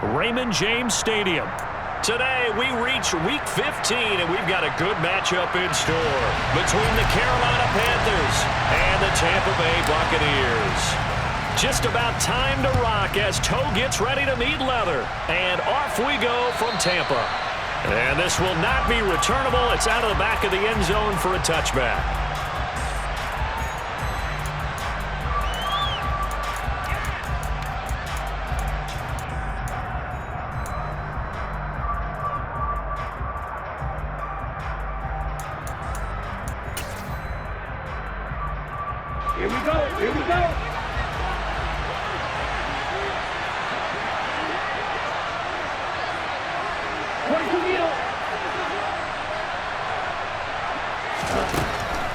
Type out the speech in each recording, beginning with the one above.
Raymond James Stadium. Today, we reach Week 15, and we've got a good matchup in store between the Carolina Panthers and the Tampa Bay Buccaneers. Just about time to rock as toe gets ready to meet leather. And off we go from Tampa. And this will not be returnable. It's out of the back of the end zone for a touchback. Here we go. Here we go.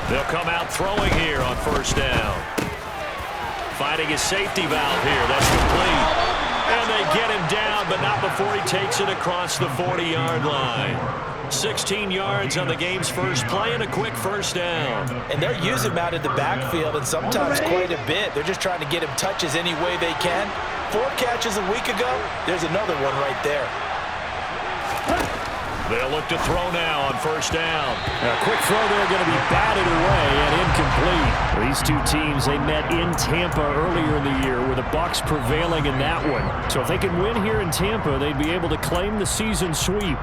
They'll come out throwing here on first down. Finding his safety valve here. That's complete. And they get him down, but not before he takes it across the 40-yard line. 16 yards on the game's first play and a quick first down. And they're using him out in the backfield, and sometimes quite a bit. They're just trying to get him touches any way they can. 4 catches a week ago. There's another one right there. They'll look to throw now on first down. A quick throw there going to be batted away and incomplete. These two teams, they met in Tampa earlier in the year with the Bucs prevailing in that one. So if they can win here in Tampa, they'd be able to claim the season sweep.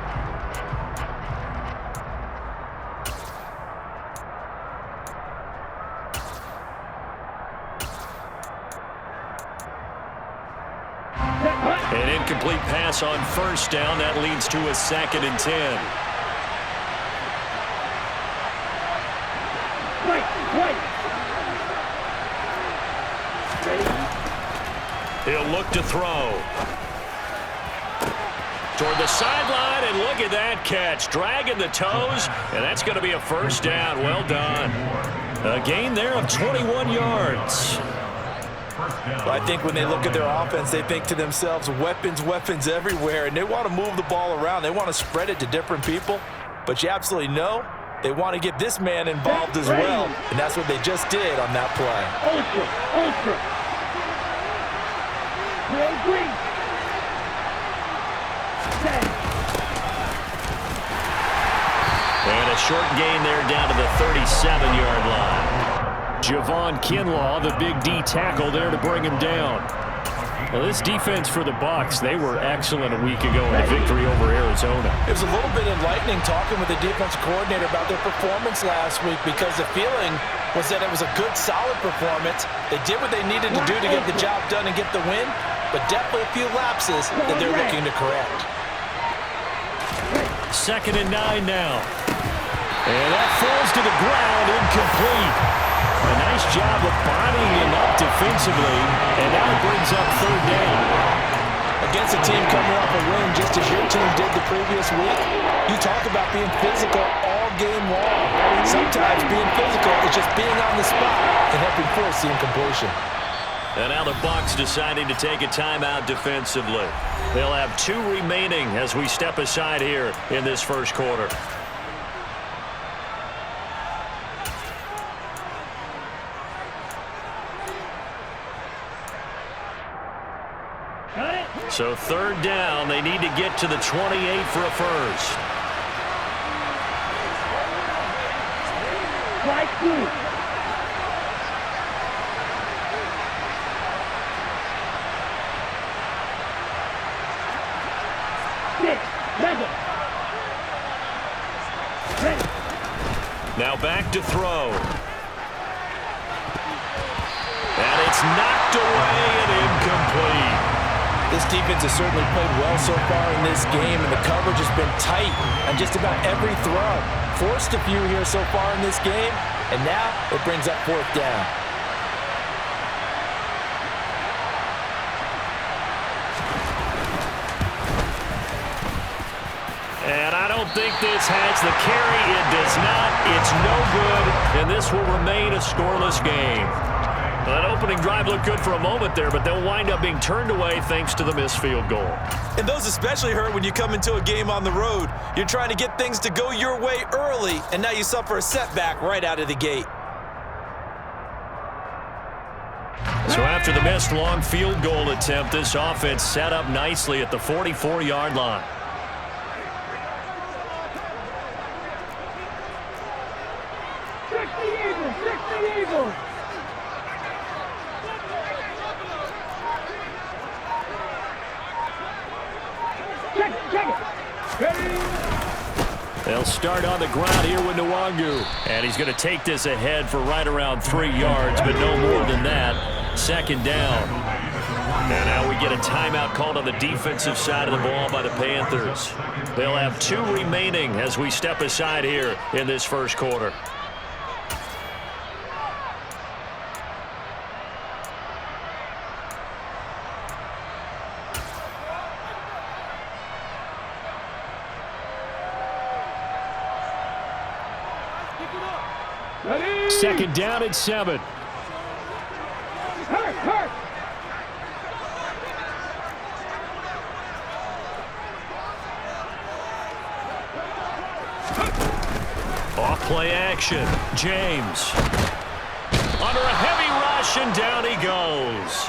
An incomplete pass on first down. That leads to a 2nd and 10. He'll look to throw. Toward the sideline, and look at that catch. Dragging the toes, and that's going to be a first down. Well done. A gain there of 21 yards. Well, I think when they look at their offense, they think to themselves, weapons, weapons everywhere, and they want to move the ball around. They want to spread it to different people, but you absolutely know they want to get this man involved as well, and that's what they just did on that play. Ultra. Green. And a short gain there down to the 37-yard line. Javon Kinlaw, the big D tackle there to bring him down. Well, this defense for the Bucs, they were excellent a week ago in a victory over Arizona. It was a little bit enlightening talking with the defensive coordinator about their performance last week because the feeling was that it was a good, solid performance. They did what they needed to do to get the job done and get the win, but definitely a few lapses that they're looking to correct. 2nd and 9 now. And that falls to the ground, incomplete. A nice job of bodying him up defensively, and now it brings up 3rd down. Against a team coming off a win just as your team did the previous week, you talk about being physical all game long. Sometimes being physical is just being on the spot and helping force the incompletion. And now the Bucs deciding to take a timeout defensively. They'll have 2 remaining as we step aside here in this first quarter. So 3rd down, they need to get to the 28 for a first. Strike 2. Now back to throw. And it's knocked away and incomplete. This defense has certainly played well so far in this game, and the coverage has been tight on just about every throw. Forced a few here so far in this game, and now it brings up 4th down. And I don't think this has the carry. It does not. It's no good, and this will remain a scoreless game. That opening drive looked good for a moment there, but they'll wind up being turned away thanks to the missed field goal. And those especially hurt when you come into a game on the road. You're trying to get things to go your way early, and now you suffer a setback right out of the gate. So after After the missed long field goal attempt, this offense set up nicely at the 44-yard line. Check the Eagles! Check the Eagles! Check it! Ready? They'll start on the ground here with Nwangu. And he's going to take this ahead for right around 3 yards, but no more than that. Second down. And now we get a timeout called on the defensive side of the ball by the Panthers. They'll have 2 remaining as we step aside here in this first quarter. Ready? Second down and 7. Hurt! Off play action. James. Under a heavy rush, and down he goes.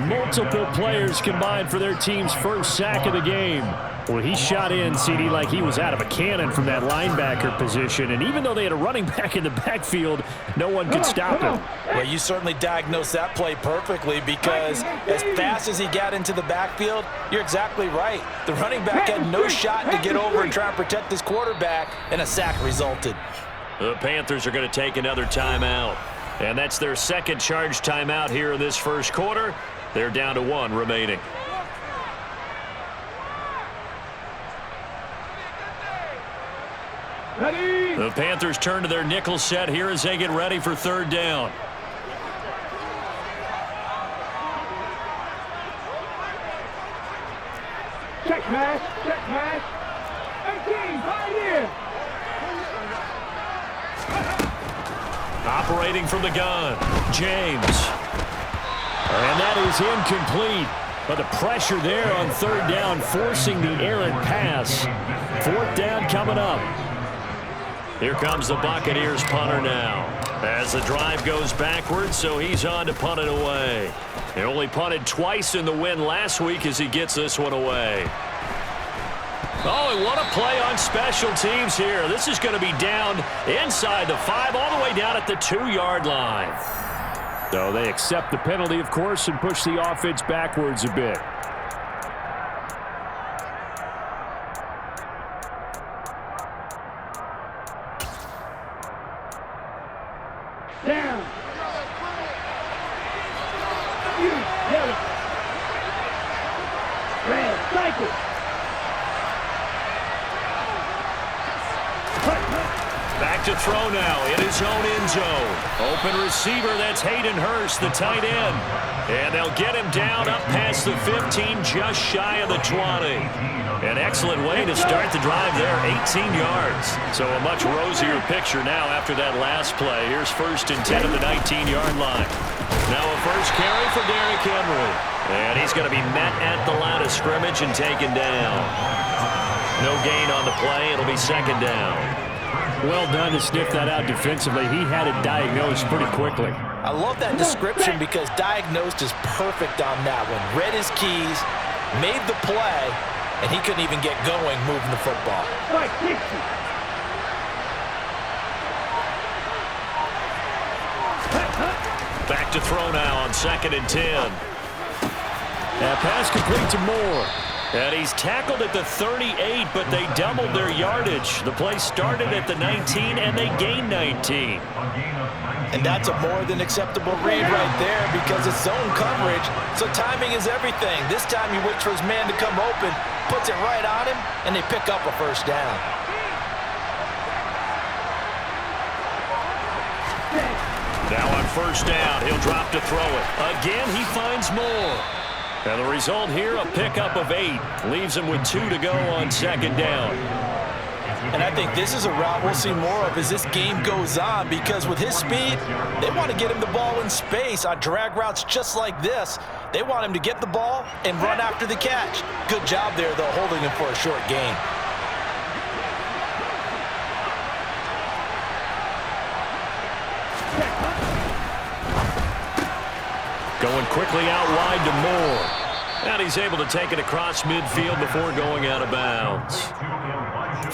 Multiple players combined for their team's first sack of the game. Well, he shot in, CD, like he was out of a cannon from that linebacker position. And even though they had a running back in the backfield, no one could stop him. Well, you certainly diagnosed that play perfectly because as fast as he got into the backfield, you're exactly right. The running back had no shot to get over and try and protect his quarterback, and a sack resulted. The Panthers are going to take another timeout. And that's their second charge timeout here in this first quarter. They're down to 1 remaining. Ready? The Panthers turn to their nickel set here as they get ready for third down. Check pass! 18, Pioneer! Operating from the gun, James. And that is incomplete. But the pressure there on third down, forcing the errant pass. Fourth down coming up. Here comes the Buccaneers punter now. As the drive goes backwards, so he's on to punt it away. He only punted twice in the win last week as he gets this one away. Oh, and what a play on special teams here. This is going to be down inside the 5, all the way down at the 2-yard line. So they accept the penalty, of course, and push the offense backwards a bit. Down! Yellow! Red, cycle! Back to throw now in his own end zone. Open receiver, that's Hayden Hurst, the tight end. And they'll get him down up past the 15, just shy of the 20. An excellent way to start the drive there, 18 yards. So a much rosier picture now after that last play. Here's 1st and 10 at the 19-yard line. Now a first carry for Derrick Henry. And he's going to be met at the line of scrimmage and taken down. No gain on the play. It'll be second down. Well done to sniff that out defensively. He had it diagnosed pretty quickly. I love that description because diagnosed is perfect on that one. Read his keys, made the play, and he couldn't even get going moving the football. Right, 60! Back to throw now on 2nd and 10. That pass complete to Moore. And he's tackled at the 38, but they doubled their yardage. The play started at the 19, and they gained 19. And that's a more than acceptable read right there because it's zone coverage, so timing is everything. This time he waits for his man to come open, puts it right on him, and they pick up a first down. Now on first down, he'll drop to throw it. Again, he finds Moore. And the result here, a pickup of 8. Leaves him with 2 to go on 2nd down. And I think this is a route we'll see more of as this game goes on because with his speed, they want to get him the ball in space on drag routes just like this. They want him to get the ball and run after the catch. Good job there, though, holding him for a short gain. Going quickly out wide to Moore. And he's able to take it across midfield before going out of bounds.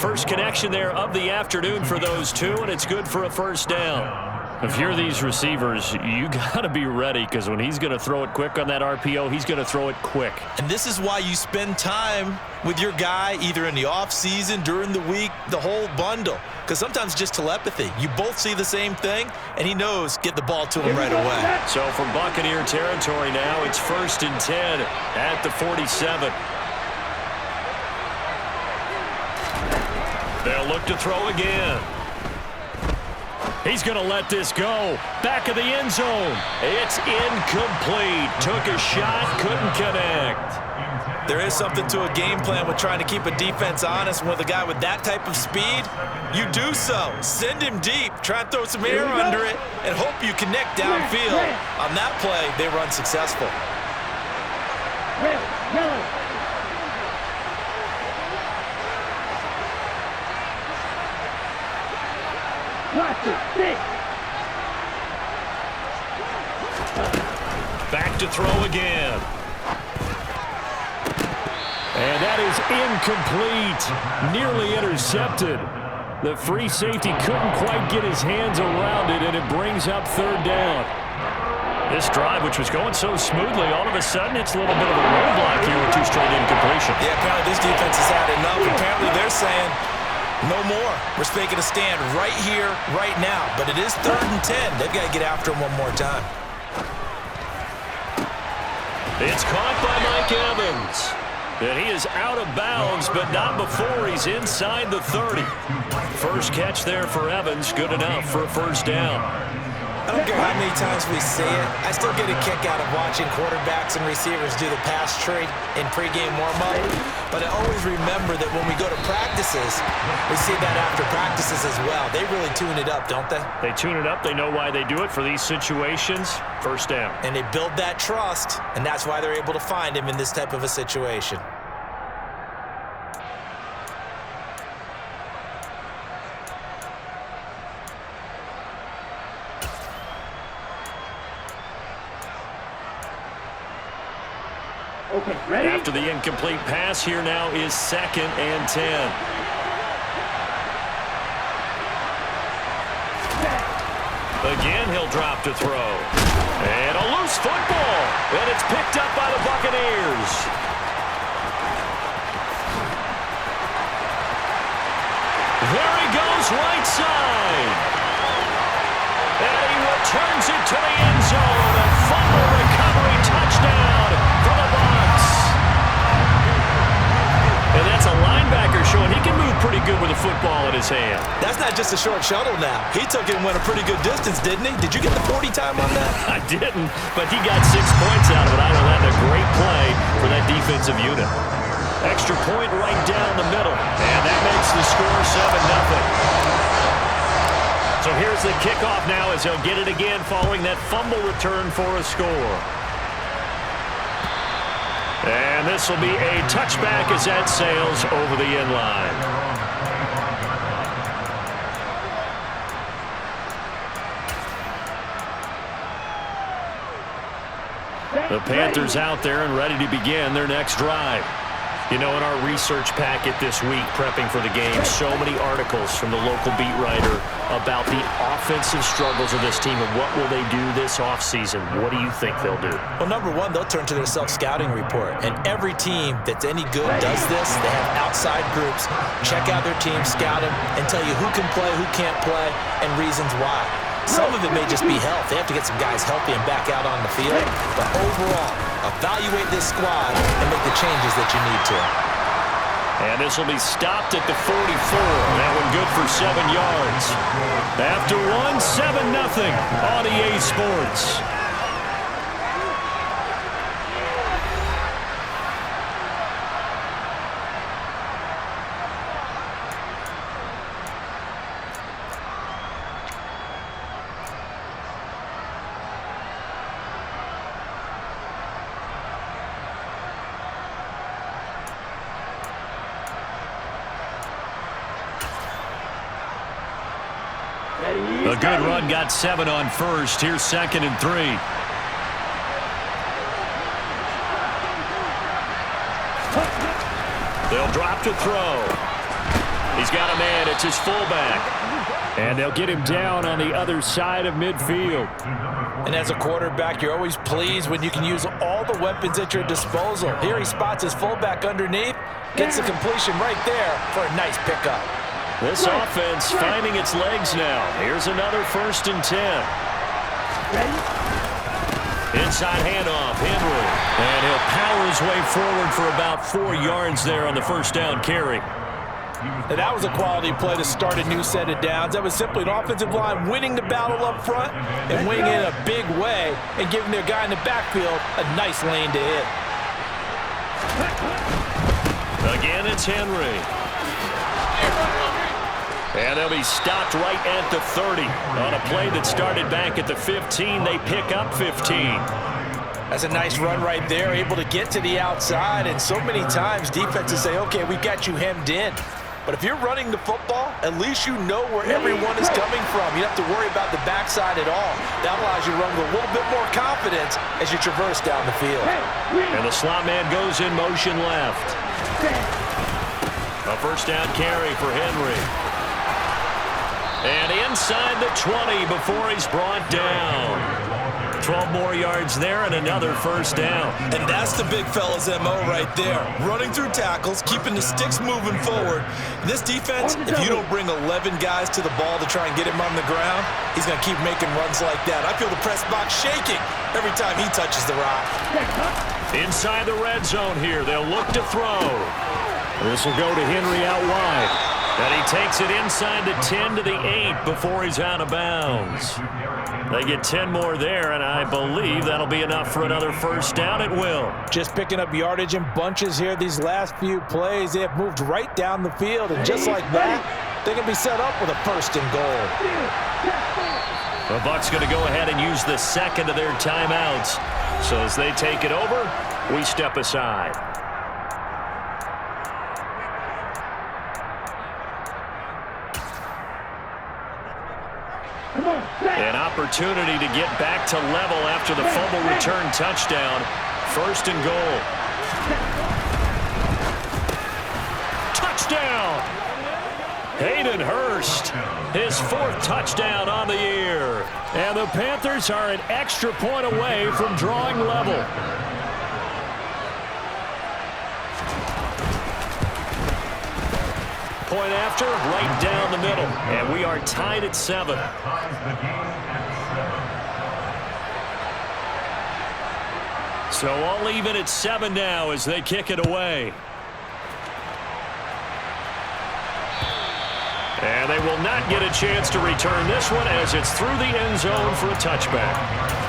First connection there of the afternoon for those two, and it's good for a first down. If you're these receivers, you got to be ready, because when he's going to throw it quick on that RPO, he's going to throw it quick. And this is why you spend time with your guy either in the offseason, during the week, the whole bundle. Because sometimes just telepathy. You both see the same thing, and he knows get the ball to him right away. So from Buccaneer territory now, it's 1st and 10 at the 47. They'll look to throw again. He's going to let this go. Back of the end zone. It's incomplete. Took a shot, couldn't connect. There is something to a game plan with trying to keep a defense honest. With a guy with that type of speed, you do so. Send him deep. Try and throw some air under it and hope you connect downfield. On that play, they run successful. Back to throw again. And that is incomplete. Nearly intercepted. The free safety couldn't quite get his hands around it, and it brings up 3rd down. This drive, which was going so smoothly, all of a sudden it's a little bit of a roadblock here with 2 straight incompletions. Yeah, apparently this defense has had enough. Apparently they're saying, no more. We're making a stand right here, right now. But it is 3rd and 10. They've got to get after him one more time. It's caught by Mike Evans. And he is out of bounds, but not before he's inside the 30. First catch there for Evans. Good enough for a first down. I don't care how many times we see it. I still get a kick out of watching quarterbacks and receivers do the pass tree in pregame warm-up. But I always remember that when we go to practices, we see that after practices as well. They really tune it up, don't they? They tune it up. They know why they do it for these situations. First down. And they build that trust, and that's why they're able to find him in this type of a situation. Okay, ready? After the incomplete pass, here now is 2nd and 10. Again, he'll drop to throw. And a loose football. And it's picked up by the Buccaneers. There he goes, right side. And he returns it to the end zone. A fumble recovery touchdown for the Bucs. And that's a linebacker showing he can move pretty good with a football in his hand. That's not just a short shuttle now. He took it and went a pretty good distance, didn't he? Did you get the 40 time on that? I didn't, but he got 6 points out of it. I know that a great play for that defensive unit. Extra point right down the middle. And that makes the score 7-0. So here's the kickoff now as he'll get it again following that fumble return for a score. And this will be a touchback as that sails over the end line. The Panthers out there and ready to begin their next drive. You know, in our research packet this week, prepping for the game, so many articles from the local beat writer about the offensive struggles of this team and what will they do this offseason. What do you think they'll do? Well, number one, they'll turn to their self-scouting report. And every team that's any good does this. They have outside groups, check out their team, scout them, and tell you who can play, who can't play, and reasons why. Some of it may just be health. They have to get some guys healthy and back out on the field. But overall, evaluate this squad and make the changes that you need to. And this will be stopped at the 44. That one good for 7 yards. After one, 7-0 on EA Sports. A good run, got 7 on first. Here's 2nd and 3. They'll drop to throw. He's got a man. It's his fullback. And they'll get him down on the other side of midfield. And as a quarterback, you're always pleased when you can use all the weapons at your disposal. Here he spots his fullback underneath, gets the completion right there for a nice pickup. This offense finding its legs now. Here's another 1st and 10. Inside handoff, Henry. And he'll power his way forward for about 4 yards there on the 1st down carry. And that was a quality play to start a new set of downs. That was simply an offensive line winning the battle up front and winning it in a big way and giving their guy in the backfield a nice lane to hit. Again, it's Henry. And they'll be stopped right at the 30. On a play that started back at the 15, they pick up 15. That's a nice run right there, able to get to the outside. And so many times defenses say, okay, we got you hemmed in. But if you're running the football, at least you know where everyone is coming from. You don't have to worry about the backside at all. That allows you to run with a little bit more confidence as you traverse down the field. And the slot man goes in motion left. A 1st down carry for Henry. And inside the 20 before he's brought down. 12 more yards there and another 1st down. And that's the big fella's MO right there. Running through tackles, keeping the sticks moving forward. This defense, if you don't bring 11 guys to the ball to try and get him on the ground, he's going to keep making runs like that. I feel the press box shaking every time he touches the rock. Inside the red zone here, they'll look to throw. This will go to Henry out wide. And he takes it inside the 10 to the 8 before he's out of bounds. They get 10 more there, and I believe that'll be enough for another 1st down. It will. Just picking up yardage in bunches here these last few plays. They have moved right down the field, and just like that, they can be set up with a 1st and goal. The Bucs going to go ahead and use the 2nd of their timeouts. So as they take it over, we step aside. An opportunity to get back to level after the fumble return touchdown. 1st and goal. Touchdown! Hayden Hurst, his 4th touchdown on the year. And the Panthers are an extra point away from drawing level. Point after, right down the middle. And we are tied at 7. So all even at 7 now as they kick it away. And they will not get a chance to return this one as it's through the end zone for a touchback.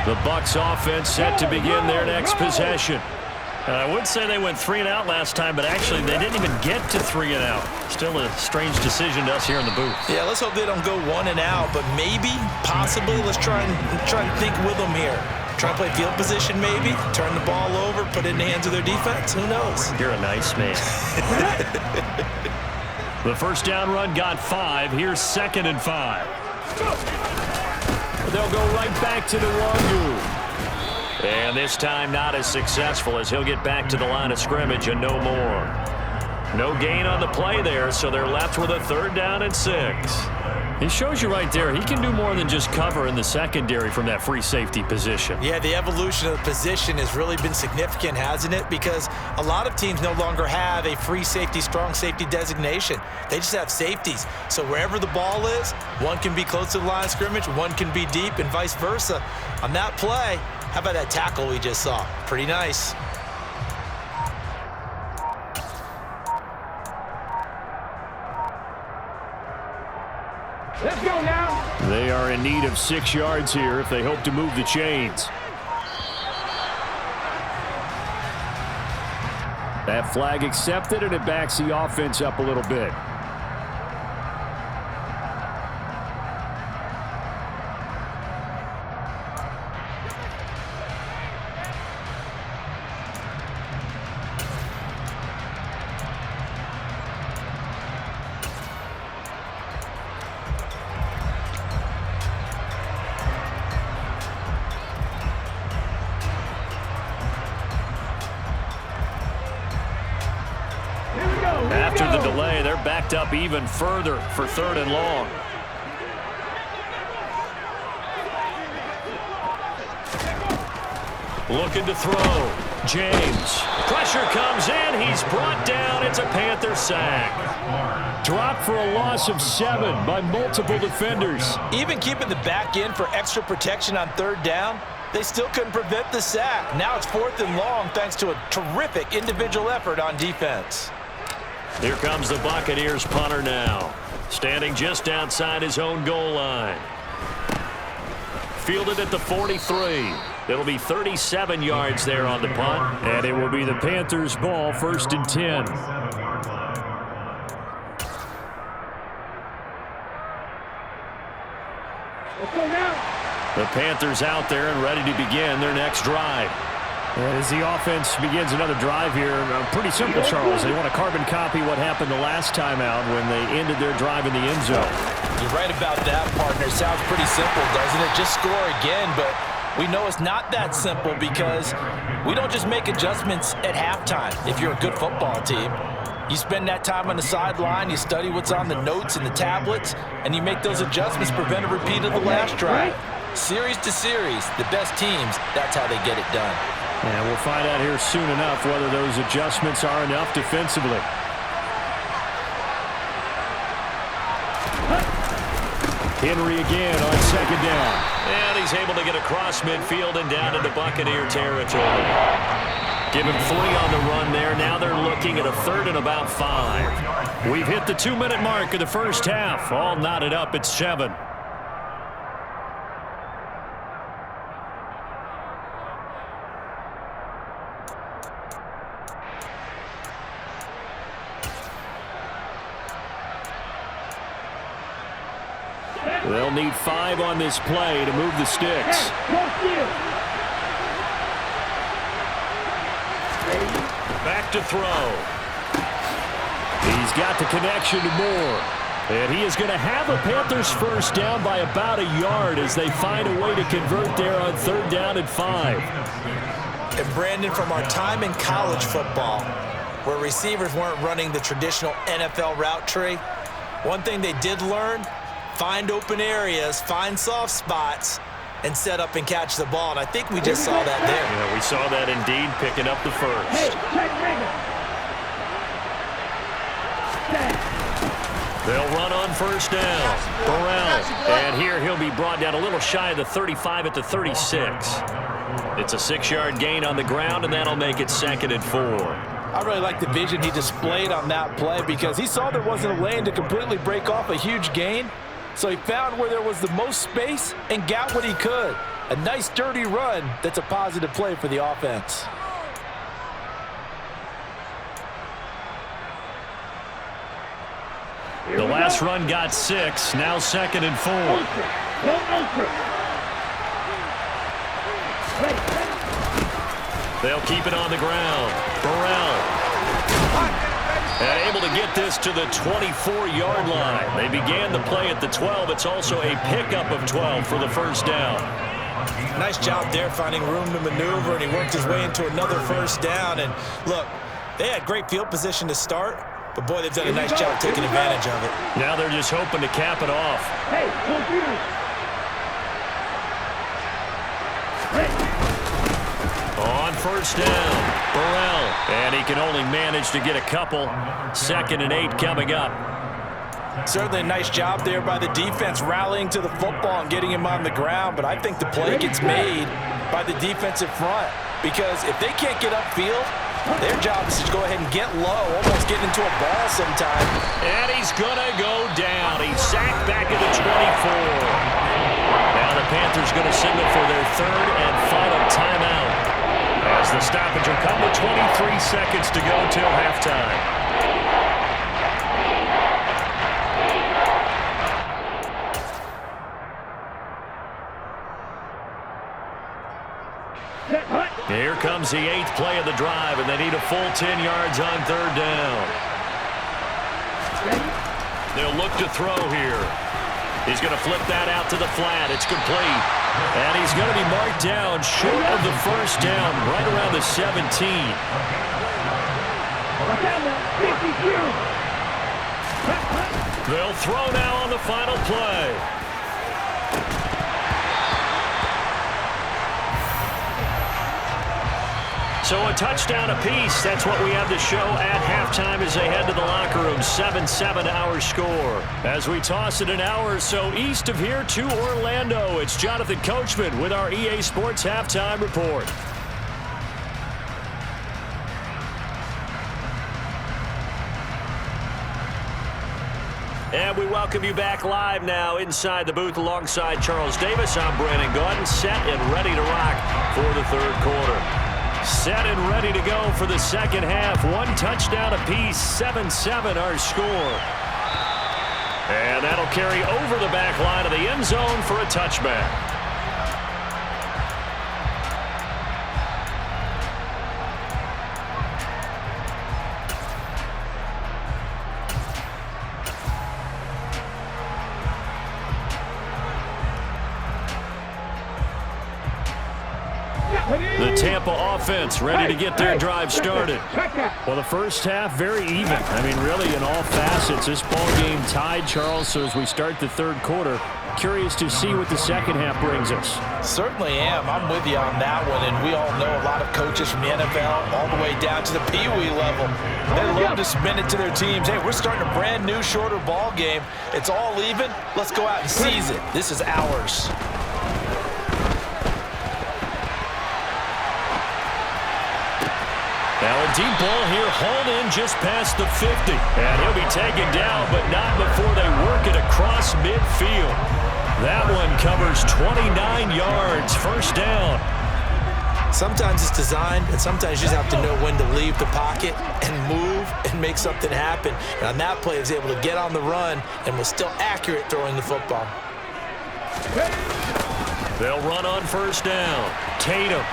The Bucs offense set to begin their next possession. I would say they went 3 and out last time, but actually they didn't even get to 3 and out. Still a strange decision to us here in the booth. Yeah, let's hope they don't go 1 and out, but maybe, possibly, let's try and think with them here. Try and play field position maybe, turn the ball over, put it in the hands of their defense. Who knows? You're a nice man. The 1st down run got 5. Here's 2nd and 5. They'll go right back to the Wagyu. And this time not as successful as he'll get back to the line of scrimmage and no more. No gain on the play there, so they're left with a 3rd down and 6. He shows you right there he can do more than just cover in the secondary from that free safety position. Yeah, the evolution of the position has really been significant, hasn't it? Because a lot of teams no longer have a free safety, strong safety designation. They just have safeties. So wherever the ball is, one can be close to the line of scrimmage, one can be deep, and vice versa. On that play, how about that tackle we just saw? Pretty nice. Let's go now. They are in need of 6 yards here if they hope to move the chains. That flag accepted, and it backs the offense up a little bit. the delay. They're backed up even further for 3rd and long. Looking to throw. James. Pressure comes in. He's brought down. It's a Panther sack. Dropped for a loss of 7 by multiple defenders. Even keeping the back in for extra protection on 3rd down, they still couldn't prevent the sack. Now it's 4th and long thanks to a terrific individual effort on defense. Here comes the Buccaneers punter now. Standing just outside his own goal line. Fielded at the 43. It'll be 37 yards there on the punt. And it will be the Panthers' ball, 1st and 10. Let's go now. The Panthers out there and ready to begin their next drive. And as the offense begins another drive here, pretty simple, Charles. They want to carbon copy what happened the last time out when they ended their drive in the end zone. You're right about that, partner. Sounds pretty simple, doesn't it? Just score again, but we know it's not that simple because we don't just make adjustments at halftime if you're a good football team. You spend that time on the sideline, you study what's on the notes and the tablets, and you make those adjustments, prevent a repeat of the last drive. Series to series, the best teams, that's how they get it done. And we'll find out here soon enough whether those adjustments are enough defensively. Henry again on 2nd down. And he's able to get across midfield and down into Buccaneer territory. Give him 3 on the run there. Now they're looking at a 3rd and about 5. We've hit the 2-minute mark of the first half. All knotted up at 7. They'll need 5 on this play to move the sticks. Back to throw. He's got the connection to Moore. And he is going to have a Panthers first down by about a yard as they find a way to convert there on 3rd down and 5. And Brandon, from our time in college football, where receivers weren't running the traditional NFL route tree, one thing they did learn, find open areas, find soft spots, and set up and catch the ball. And I think we just saw that there. Yeah, we saw that indeed, picking up the first. They'll run on 1st down. Burrell. And here he'll be brought down a little shy of the 35 at the 36. It's a 6-yard gain on the ground, and that'll make it 2nd and 4. I really like the vision he displayed on that play because he saw there wasn't a lane to completely break off a huge gain. So he found where there was the most space and got what he could. A nice, dirty run that's a positive play for the offense. The last run got 6. Now 2nd and 4. They'll keep it on the ground. Burrell. And able to get this to the 24-yard line. They began the play at the 12. It's also a pickup of 12 for the first down. Nice job there finding room to maneuver, and he worked his way into another first down. And look, they had great field position to start, but boy, they've done a nice job taking advantage of it. Now they're just hoping to cap it off. On 1st down, Burrell. And he can only manage to get a couple. 2nd and 8 coming up. Certainly a nice job there by the defense rallying to the football and getting him on the ground, but I think the play gets made by the defensive front because if they can't get upfield, their job is to go ahead and get low, almost get into a ball sometime. And he's going to go down. He's sacked back at the 24. Now the Panthers going to signal for their 3rd and final timeout as the stoppage will come with 23 seconds to go till halftime. Here comes the 8th play of the drive, and they need a full 10 yards on 3rd down. They'll look to throw here. He's going to flip that out to the flat. It's complete. And he's going to be marked down short of the first down, right around the 17. They'll throw now on the final play. So a touchdown apiece. That's what we have to show at halftime as they head to the locker room. 7-7 our score. As we toss it an hour or so east of here to Orlando, it's Jonathan Coachman with our EA Sports Halftime Report. And we welcome you back live now inside the booth alongside Charles Davis. I'm Brandon Gaudin, set and ready to rock for the third quarter. Set and ready to go for the second half. One touchdown apiece, 7-7 our score. And that'll carry over the back line of the end zone for a touchback. The Tampa offense ready to get their drive started. Well, the first half, very even. I mean, really, in all facets, this ball game tied, Charles. So as we start the third quarter, curious to see what the second half brings us. Certainly am. I'm with you on that one. And we all know a lot of coaches from the NFL all the way down to the Pee-wee level. They love to spin it to their teams. Hey, we're starting a brand new, shorter ball game. It's all even. Let's go out and seize it. This is ours. Now a deep ball here, hauled in just past the 50. And he'll be taken down, but not before they work it across midfield. That one covers 29 yards, first down. Sometimes it's designed, and sometimes you just have to know when to leave the pocket and move and make something happen. And on that play, he was able to get on the run and was still accurate throwing the football. They'll run on first down. Tatum.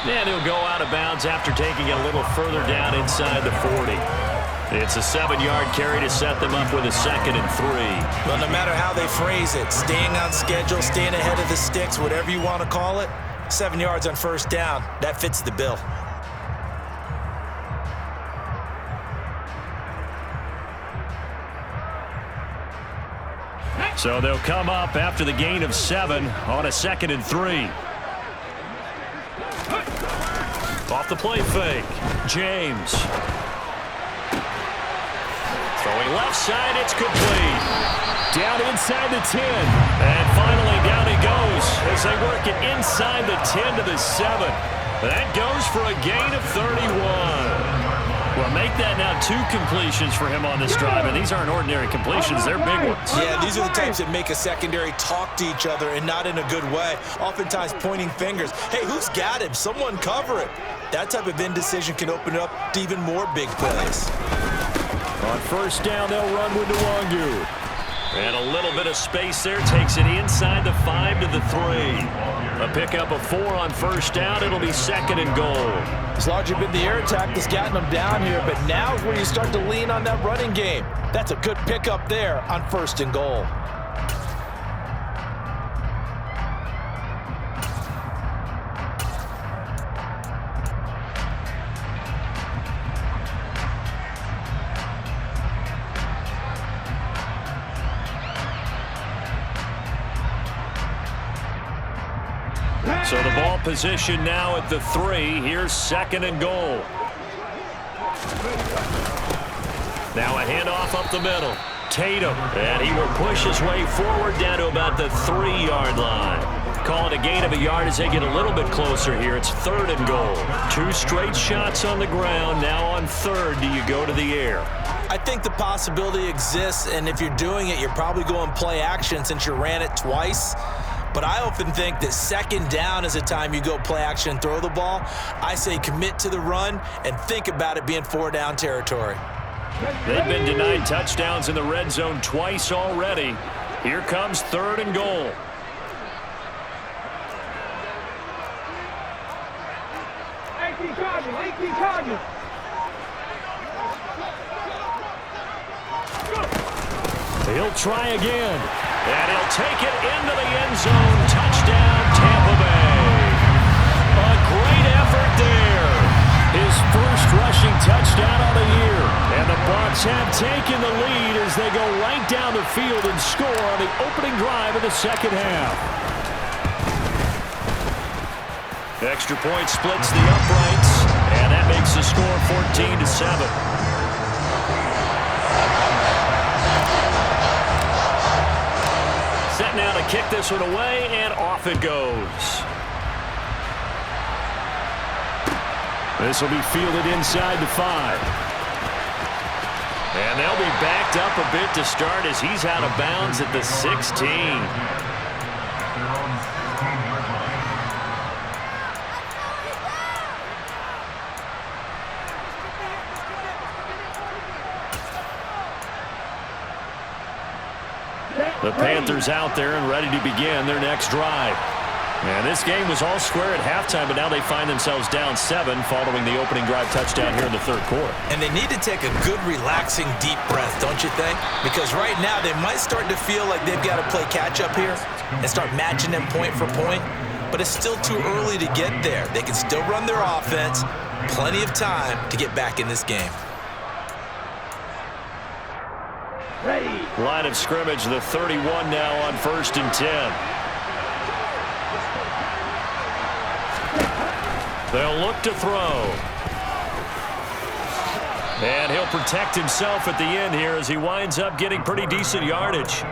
And he'll go out of bounds after taking it a little further down inside the 40. It's a 7-yard carry to set them up with a 2nd and 3. Well, no matter how they phrase it, staying on schedule, staying ahead of the sticks, whatever you want to call it, 7 yards on first down, that fits the bill. So they'll come up after the gain of 7 on a 2nd and 3. Off the play fake, James. Throwing left side, it's complete. Down inside the 10. And finally down he goes as they work it inside the 10 to the 7. That goes for a gain of 31. Well, make that now 2 completions for him on this drive, and these aren't ordinary completions. They're big ones. Yeah, these are the types that make a secondary talk to each other and not in a good way. Oftentimes pointing fingers. Hey, who's got him? Someone cover it. That type of indecision can open up to even more big plays. On first down, they'll run with Nwangu. And a little bit of space there. Takes it inside the 5 to the 3. A pickup of 4 on first down. It'll be 2nd and goal. It's largely been the air attack that's gotten them down here, but now is where you start to lean on that running game. That's a good pickup there on 1st and goal. So the ball position now at the 3. Here's 2nd and goal. Now a handoff up the middle. Tatum. And he will push his way forward down to about the 3-yard line. Call it a gain of a yard as they get a little bit closer here. It's 3rd and goal. 2 straight shots on the ground. Now on 3rd, do you go to the air? I think the possibility exists, and if you're doing it, you're probably going play action since you ran it twice. But I often think that 2nd down is the time you go play action and throw the ball. I say commit to the run and think about it being 4-down territory. They've been denied touchdowns in the red zone twice already. Here comes 3rd and goal. He'll try again. And he'll take it into the end zone. Touchdown, Tampa Bay. A great effort there. His first rushing touchdown of the year. And the Bucs have taken the lead as they go right down the field and score on the opening drive of the second half. Extra point splits the uprights, and that makes the score 14-7. Set now to kick this one away, and off it goes. This will be fielded inside the 5. And they'll be backed up a bit to start as he's out of bounds at the 16. The Panthers out there and ready to begin their next drive. And this game was all square at halftime, but now they find themselves down 7 following the opening drive touchdown here in the third quarter. And they need to take a good, relaxing, deep breath, don't you think? Because right now they might start to feel like they've got to play catch-up here and start matching them point for point. But it's still too early to get there. They can still run their offense. Plenty of time to get back in this game. Ready. Line of scrimmage, the 31 now on 1st and 10. They'll look to throw. And he'll protect himself at the end here as he winds up getting pretty decent yardage.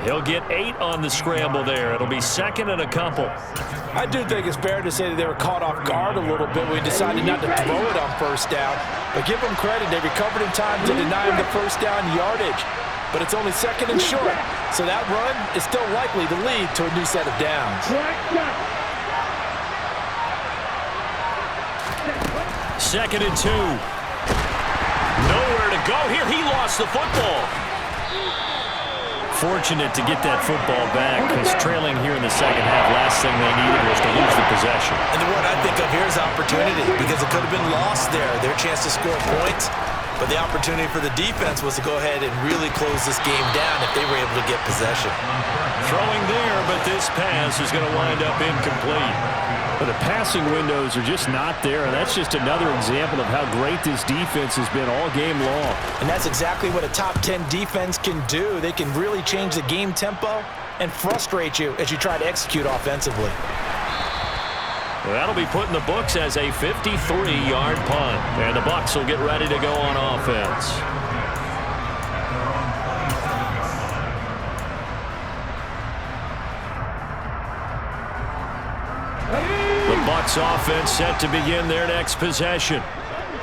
He'll get 8 on the scramble there. It'll be 2nd and a couple. I do think it's fair to say that they were caught off guard a little bit when we decided not to throw it on 1st down. But give them credit. They recovered in time to deny him the 1st down yardage. But it's only 2nd and short. So that run is still likely to lead to a new set of downs. 2nd and 2. Nowhere to go here. He lost the football. Fortunate to get that football back because trailing here in the second half, last thing they needed was to lose the possession. And the word I think of here is opportunity because it could have been lost there. Their chance to score points. But the opportunity for the defense was to go ahead and really close this game down if they were able to get possession. Throwing there, but this pass is going to wind up incomplete. But the passing windows are just not there, and that's just another example of how great this defense has been all game long. And that's exactly what a top 10 defense can do. They can really change the game tempo and frustrate you as you try to execute offensively. That'll be put in the books as a 53-yard punt. And the Bucs will get ready to go on offense. The Bucs offense set to begin their next possession.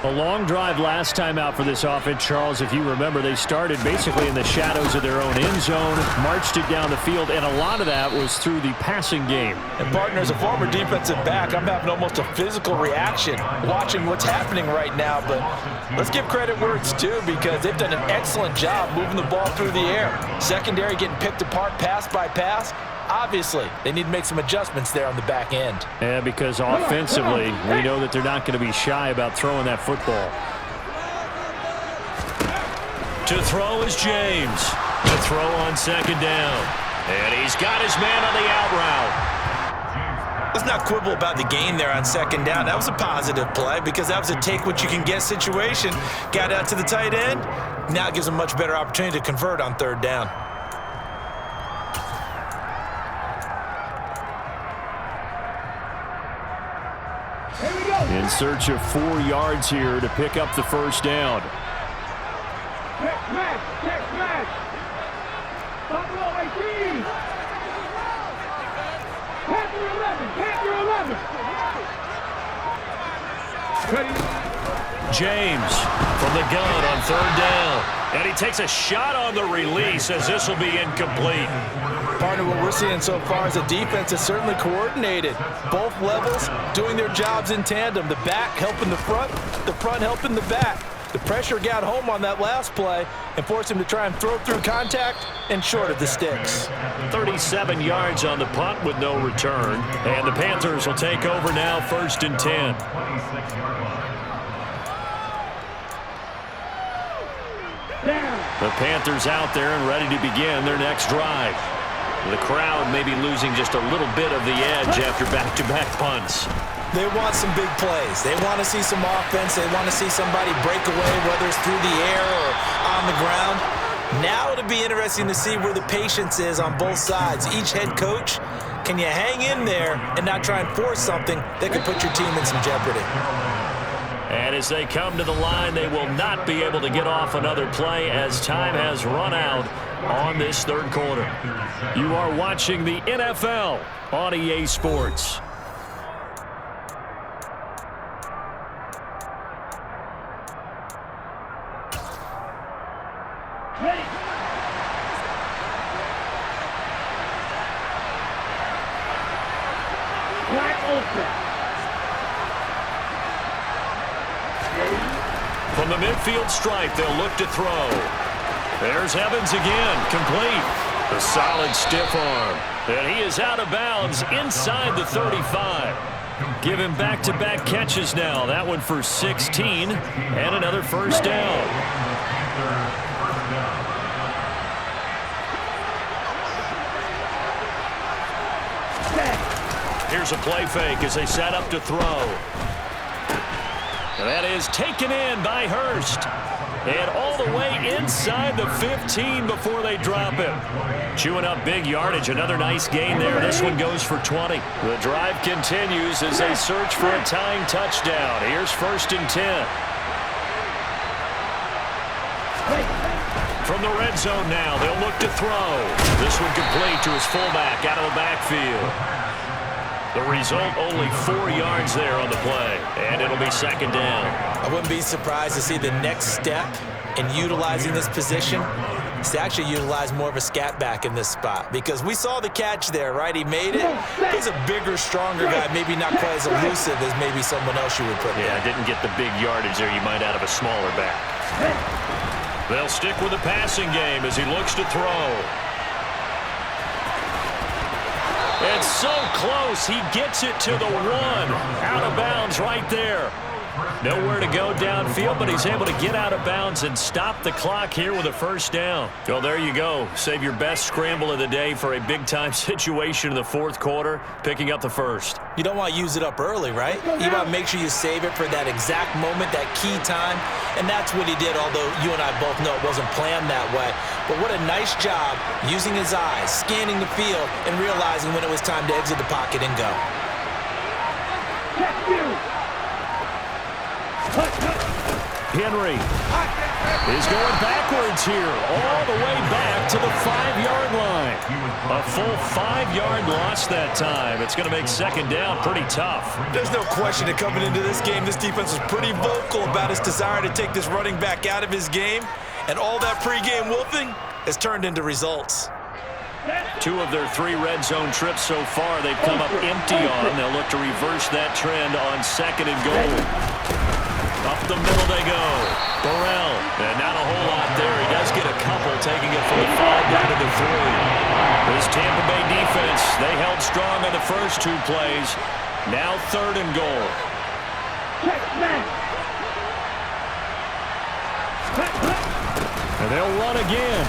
A long drive last time out for this offense, Charles. If you remember, they started basically in the shadows of their own end zone, marched it down the field, and a lot of that was through the passing game. And, partner, as a former defensive back, I'm having almost a physical reaction watching what's happening right now. But let's give credit where it's due because they've done an excellent job moving the ball through the air. Secondary getting picked apart pass by pass. Obviously, they need to make some adjustments there on the back end. Yeah, because offensively, we know that they're not going to be shy about throwing that football. To throw is James. To throw on 2nd down. And he's got his man on the out route. Let's not quibble about the gain there on 2nd down. That was a positive play because that was a take-what-you-can-get situation. Got out to the tight end. Now it gives them a much better opportunity to convert on 3rd down. In search of 4 yards here to pick up the 1st down. Check smash. Buffalo 18. Panther 11. Ready. James from the gun on 3rd down. And he takes a shot on the release as this will be incomplete. Partner, what we're seeing so far is the defense is certainly coordinated. Both levels doing their jobs in tandem. The back helping the front helping the back. The pressure got home on that last play and forced him to try and throw through contact and short of the sticks. 37 yards on the punt with no return. And the Panthers will take over now 1st and 10. The Panthers out there and ready to begin their next drive. The crowd may be losing just a little bit of the edge after back-to-back punts. They want some big plays. They want to see some offense. They want to see somebody break away, whether it's through the air or on the ground. Now it'll be interesting to see where the patience is on both sides. Each head coach, can you hang in there and not try and force something that could put your team in some jeopardy? And as they come to the line, they will not be able to get off another play as time has run out on this third quarter. You are watching the NFL on EA Sports. Ready. Black open. From the midfield stripe, they'll look to throw. There's Evans again, complete. A solid stiff arm. And he is out of bounds inside the 35. Give him back-to-back catches now. That one for 16 and another first down. Here's a play fake as they set up to throw. And that is taken in by Hurst. And all the way inside the 15 before they drop him. Chewing up big yardage. Another nice gain there. This one goes for 20. The drive continues as they search for a tying touchdown. Here's 1st and 10. From the red zone now, they'll look to throw. This one complete to his fullback out of the backfield. The result, only 4 yards there on the play, and it'll be 2nd down. I wouldn't be surprised to see the next step in utilizing this position is to actually utilize more of a scat back in this spot, because we saw the catch there, right? He made it. He's a bigger, stronger guy, maybe not quite as elusive as maybe someone else you would put there. Yeah, didn't get the big yardage there you might out of a smaller back. They'll stick with the passing game as he looks to throw. It's so close. He gets it to the 1. Out of bounds right there. Nowhere to go downfield, but he's able to get out of bounds and stop the clock here with a first down. Well, there you go. Save your best scramble of the day for a big-time situation in the 4th quarter, picking up the first. You don't want to use it up early, right? You want to make sure you save it for that exact moment, that key time, and that's what he did, although you and I both know it wasn't planned that way. But what a nice job using his eyes, scanning the field, and realizing when it was time to exit the pocket and go. Henry is going backwards here, all the way back to the 5-yard line. A full 5-yard loss that time. It's going to make 2nd down pretty tough. There's no question that coming into this game, this defense was pretty vocal about its desire to take this running back out of his game, and all that pregame wolfing has turned into results. 2 of their 3 red zone trips so far, they've come up empty on. They'll look to reverse that trend on 2nd and goal. Up the middle they go. Burrell. And not a whole lot there. He does get a couple, taking it from the 5 down to the 3. This Tampa Bay defense, they held strong on the first 2 plays. Now 3rd and goal. And they'll run again.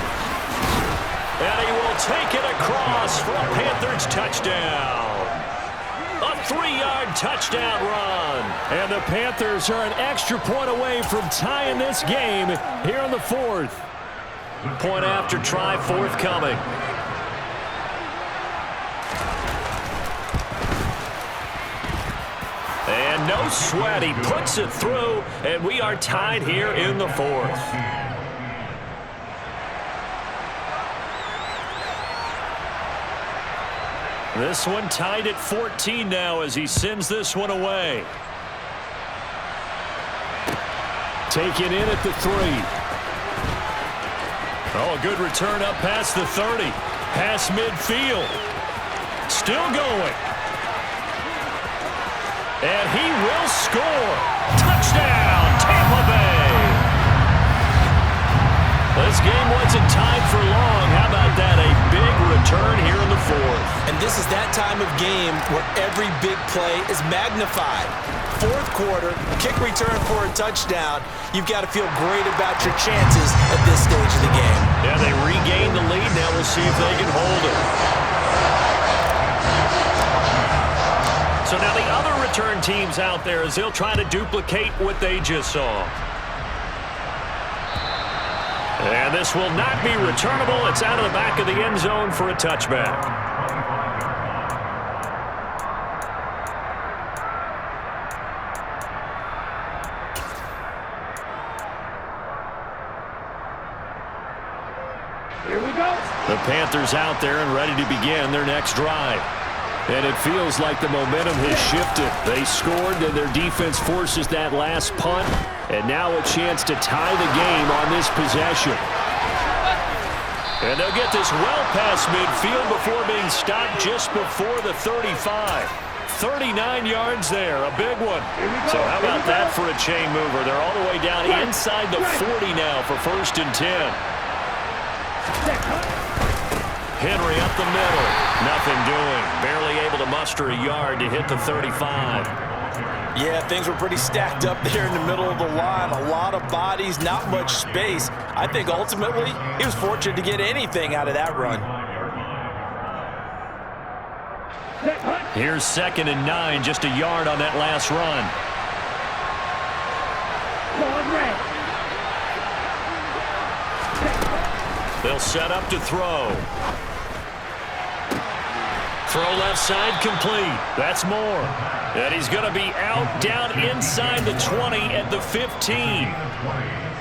And he will take it across for a Panthers touchdown. A 3-yard touchdown run. And the Panthers are an extra point away from tying this game here in the 4th. Point after try forthcoming. And no sweat. He puts it through, and we are tied here in the 4th. This one tied at 14 now as he sends this one away. Taken in at the 3. Oh, a good return up past the 30. Past midfield. Still going. And he will score. Touchdown, Tampa Bay. This game wasn't tied for long. How about that? A big return here in the 4th. And this is that time of game where every big play is magnified. 4th quarter, kick return for a touchdown. You've got to feel great about your chances at this stage of the game. Yeah, they regained the lead. Now we'll see if they can hold it. So So now the other return teams out there as they'll try to duplicate what they just saw. And this will not be returnable. It's out of the back of the end zone for a touchback. Here we go. The Panthers out there and ready to begin their next drive. And it feels like the momentum has shifted. They scored, and their defense forces that last punt. And now a chance to tie the game on this possession. And they'll get this well past midfield before being stopped just before the 35. 39 yards there, a big one. So how about that for a chain mover? They're all the way down inside the 40 now for 1st and 10. Henry up the middle. Nothing doing. Barely able to muster a yard to hit the 35. Yeah, things were pretty stacked up there in the middle of the line. A lot of bodies, not much space. I think ultimately he was fortunate to get anything out of that run. Here's 2nd and 9, just a yard on that last run. They'll set up to throw. Throw left side complete. That's more. And he's going to be out down inside the 20 at the 15.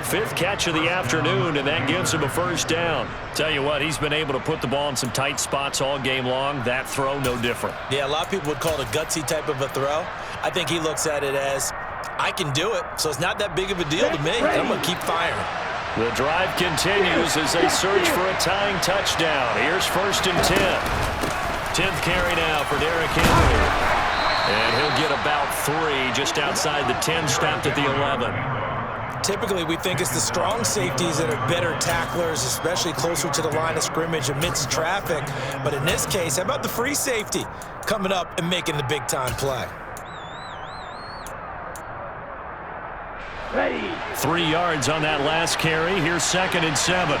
5th catch of the afternoon, and that gives him a 1st down. Tell you what, he's been able to put the ball in some tight spots all game long. That throw, no different. Yeah, a lot of people would call it a gutsy type of a throw. I think he looks at it as, I can do it, so it's not that big of a deal to me. I'm going to keep firing. The drive continues as they search for a tying touchdown. Here's 1st and 10. 10th carry now for Derrick Henry. And he'll get about 3 just outside the 10, stopped at the 11. Typically, we think it's the strong safeties that are better tacklers, especially closer to the line of scrimmage amidst traffic. But in this case, how about the free safety coming up and making the big-time play? Ready. 3 yards on that last carry. Here's 2nd and 7.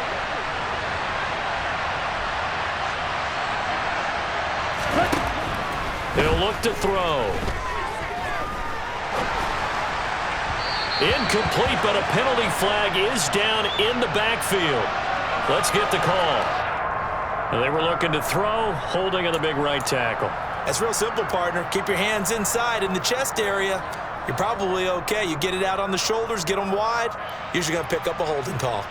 He'll look to throw. Incomplete, but a penalty flag is down in the backfield. Let's get the call. They were looking to throw, holding on the big right tackle. That's real simple, partner. Keep your hands inside in the chest area. You're probably okay. You get it out on the shoulders, get them wide. Usually going to pick up a holding call.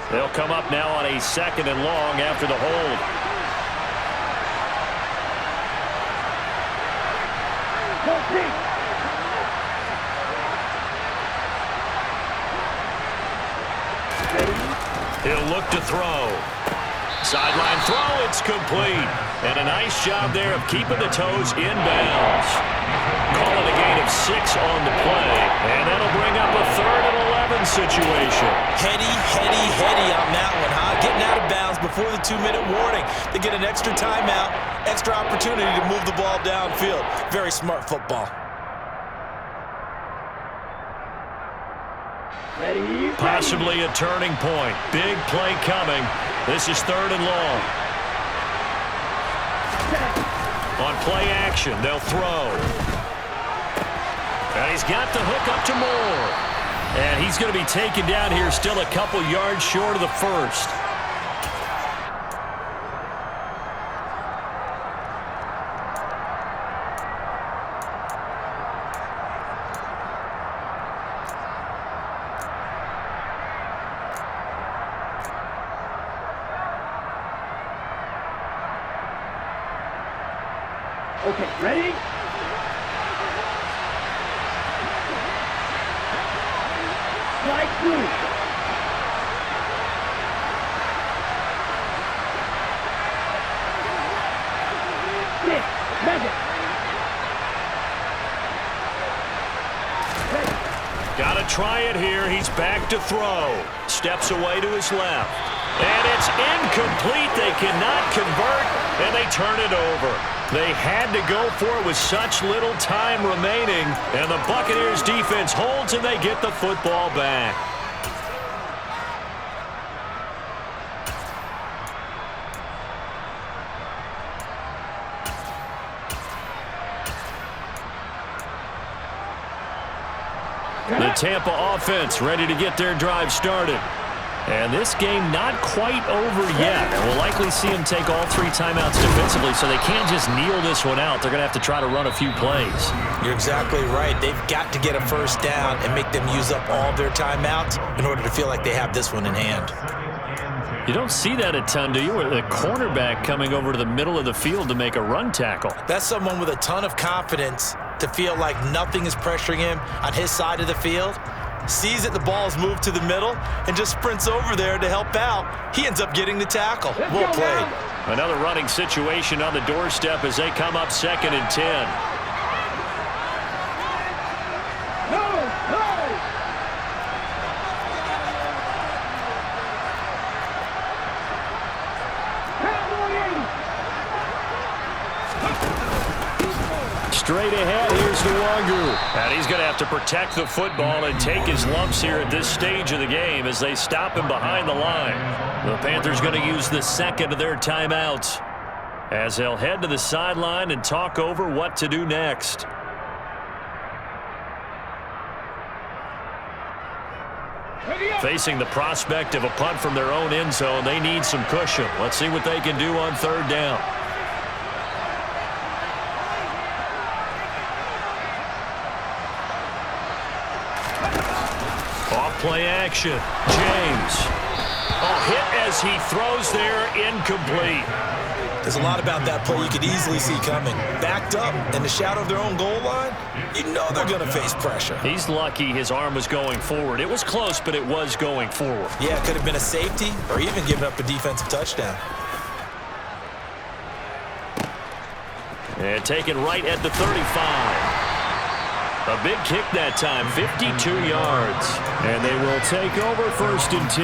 They'll come up now on a 2nd and long after the hold. He'll look to throw. Sideline throw, it's complete. And a nice job there of keeping the toes in bounds. Call it a gain of 6 on the play. And that'll bring up a 3rd and 11 situation. Heady on that one, huh? Getting out of bounds before the 2-minute warning. They get an extra timeout, extra opportunity to move the ball downfield. Very smart football. Ready. Possibly a turning point. Big play coming. This is 3rd and long. On play action, they'll throw. And he's got the hook up to Moore. And he's going to be taken down here, still a couple yards short of the 1st. Okay, ready? Strike 2. Got to try it here. He's back to throw. Steps away to his left. And it's incomplete. They cannot convert, and they turn it over. They had to go for it with such little time remaining, and the Buccaneers defense holds, and they get the football back. The Tampa offense ready to get their drive started. And this game not quite over yet. And we'll likely see them take all 3 timeouts defensively, so they can't just kneel this one out. They're going to have to try to run a few plays. You're exactly right. They've got to get a first down and make them use up all their timeouts in order to feel like they have this one in hand. You don't see that a ton, do you? With a cornerback coming over to the middle of the field to make a run tackle. That's someone with a ton of confidence to feel like nothing is pressuring him on his side of the field. Sees that the ball is moved to the middle and just sprints over there to help out. He ends up getting the tackle. Well played. Another running situation on the doorstep as they come up 2nd and 10. Straight ahead, here's Nwangu. And he's going to have to protect the football and take his lumps here at this stage of the game as they stop him behind the line. The Panthers going to use the 2nd of their timeouts as they'll head to the sideline and talk over what to do next. Facing the prospect of a punt from their own end zone, they need some cushion. Let's see what they can do on 3rd down. Play action. James. Oh, hit as he throws there, incomplete. There's a lot about that play you could easily see coming. Backed up in the shadow of their own goal line, you know they're going to face pressure. He's lucky his arm was going forward. It was close, but it was going forward. Yeah, it could have been a safety or even given up a defensive touchdown. And taken right at the 35. A big kick that time, 52 yards. And they will take over 1st and 10.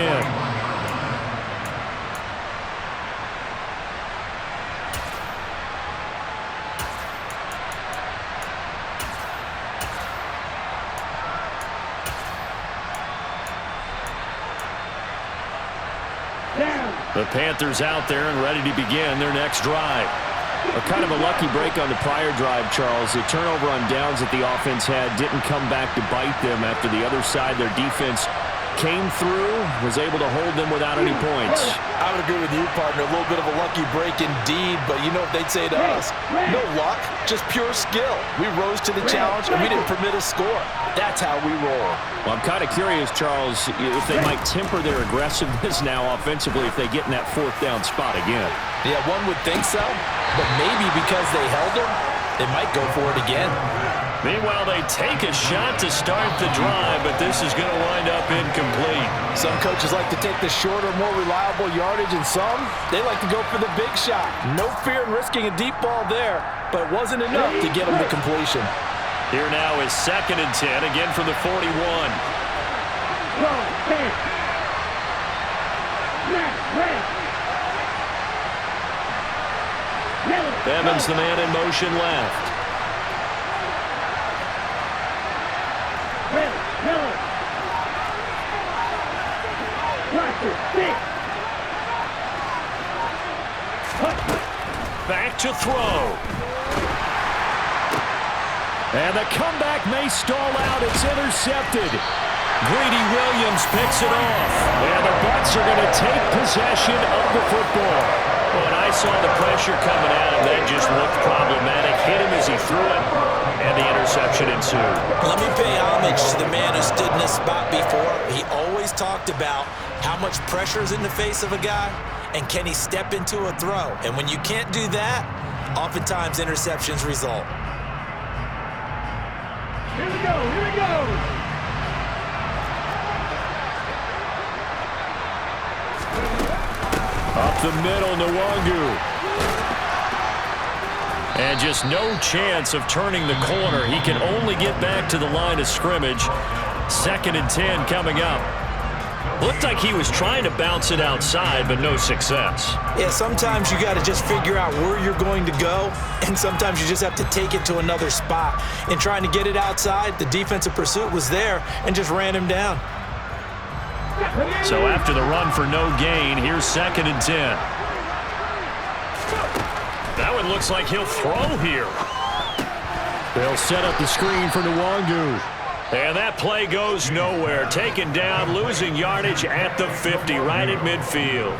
The Panthers out there and ready to begin their next drive. Kind of a lucky break on the prior drive, Charles. The turnover on downs that the offense had didn't come back to bite them after the other side. Their defense came through, was able to hold them without any points. I would agree with you, partner. A little bit of a lucky break indeed, but you know what they'd say to us? No luck, just pure skill. We rose to the challenge, and we didn't permit a score. That's how we roll. Well, I'm kind of curious, Charles, if they might temper their aggressiveness now offensively if they get in that 4th down spot again. Yeah, one would think so, but maybe because they held them, they might go for it again. Meanwhile, they take a shot to start the drive, but this is going to wind up incomplete. Some coaches like to take the shorter, more reliable yardage, and some, they like to go for the big shot. No fear in risking a deep ball there, but it wasn't enough to get them to completion. Here now is 2nd and 10, again from the 41. Evans, the man in motion left. Back to throw. And the comeback may stall out. It's intercepted. Greedy Williams picks it off. And the Bucs are going to take possession of the football. When I saw the pressure coming at him, that just looked problematic. Hit him as he threw it, and the interception ensued. Let me pay homage to the man who stood in this spot before. He always talked about how much pressure is in the face of a guy, and can he step into a throw? And when you can't do that, oftentimes interceptions result. Here we go, here we go. Up the middle, Nwangu. And just no chance of turning the corner. He can only get back to the line of scrimmage. 2nd and 10 coming up. Looked like he was trying to bounce it outside, but no success. Yeah, sometimes you got to just figure out where you're going to go, and sometimes you just have to take it to another spot. In trying to get it outside, the defensive pursuit was there and just ran him down. So after the run for no gain, here's 2nd and 10. That one looks like he'll throw here. They'll set up the screen for Nwangu. And that play goes nowhere. Taken down, losing yardage at the 50, right at midfield.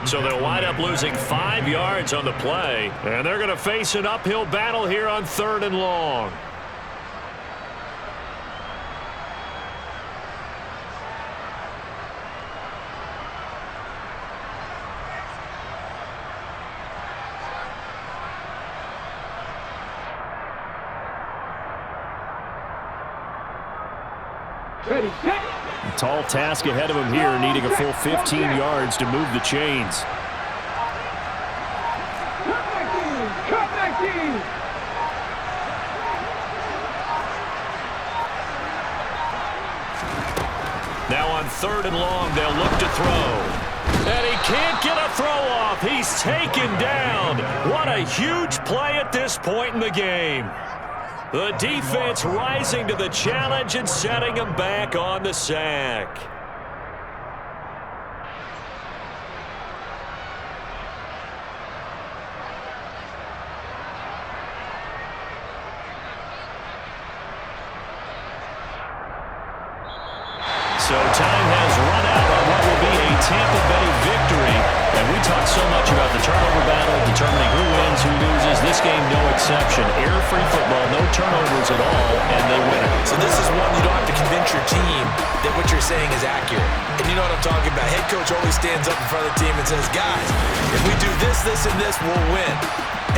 So they'll wind up losing 5 yards on the play. And they're going to face an uphill battle here on 3rd and long. Ready, set. A tall task ahead of him here, needing a full 15 yards to move the chains. Cut back in. Cut back in. Now on 3rd and long, they'll look to throw. And he can't get a throw off. He's taken down. What a huge play at this point in the game. The defense rising to the challenge and setting him back on the sack. So time has run out on what will be a Tampa Bay victory. And we talked so much about the turnover battle, determining who wins, who loses. This game, no exception. Error-free football, no turnovers at all, and they win it. So this is one you don't have to convince your team that what you're saying is accurate. And you know what I'm talking about. Head coach always stands up in front of the team and says, guys, if we do this, this, and this, we'll win.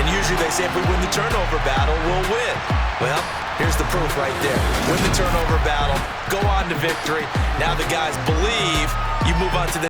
And usually they say if we win the turnover battle, we'll win. Well, here's the proof right there. Win the turnover battle, go on to victory. Now the guys believe you move on to the